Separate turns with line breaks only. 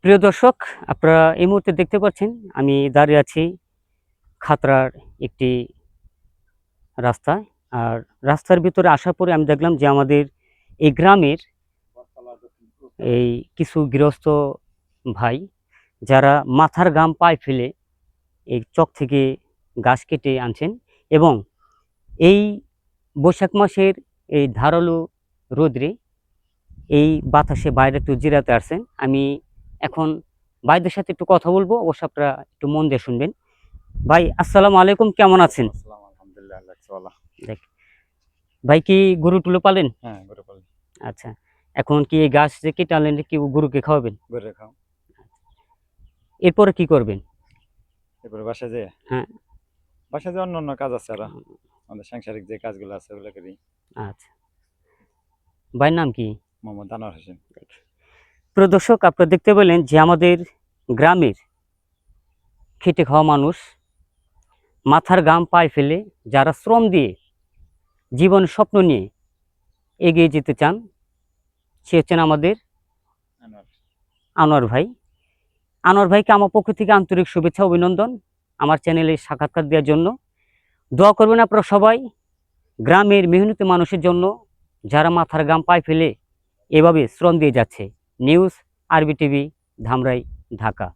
প্রিয় দর্শক, আপনারা এই মুহূর্তে দেখতে পাচ্ছেন আমি দাঁড়িয়ে আছি খাতড়ার একটি রাস্তায়। আর রাস্তার ভিতরে আসার পরে আমি দেখলাম যে আমাদের এই গ্রামের এই কিছু গৃহস্থ ভাই যারা মাথার ঘাম পায়ে ফেলে এই চক থেকে গাছ কেটে আনছেন এবং এই বৈশাখ মাসের এই ধারালো রোদ্রে এই বাতাসে বাইরে একটু জিরাতে আসছেন। আমি এখন ভাইদের সাথে একটু কথা বলবো, অবশ্য আপনারা একটু মন দিয়ে শুনবেন। ভাই আসসালামু আলাইকুম, কেমন আছেন?
আসসালাম, আলহামদুলিল্লাহ, আল্লাহ তাআলা।
দেখ ভাই, কি গরু টুলো পালেন?
হ্যাঁ, গরু পালি।
আচ্ছা, এখন কি এই গাছ যে কেটে আনলেন কি গরুকে খাওয়াবেন?
গরু খাও।
এরপরে কি করবেন?
এরপরে বাসায় যেয়ে
হ্যাঁ।
অন্য কাজ আছে আরো। আমাদের সাংসারিক যে কাজগুলো আছে ওগুলো করি।
আচ্ছা, ভাইয়ের নাম কি?
মোহাম্মদ আনোয়ার হোসেন।
প্রিয় দর্শক, আপনারা দেখতে পেলেন যে আমাদের গ্রামের খেটে খাওয়া মানুষ মাথার ঘাম পায়ে ফেলে যারা শ্রম দিয়ে জীবন স্বপ্ন নিয়ে এগিয়ে যেতে চান, সে হচ্ছেন আমাদের
আনোয়ার।
আনোয়ার ভাই। আনোয়ার ভাইকে আমার পক্ষ থেকে আন্তরিক শুভেচ্ছা অভিনন্দন আমার চ্যানেলে সাক্ষাৎকার দেওয়ার জন্য। দোয়া করবেন আপনারা সবাই গ্রামের মেহনতি মানুষের জন্য যারা মাথার ঘাম পায়ে ফেলে এভাবে শ্রম দিয়ে যাচ্ছে। নিউজ আরবি টিভি, ধামরাই, ঢাকা।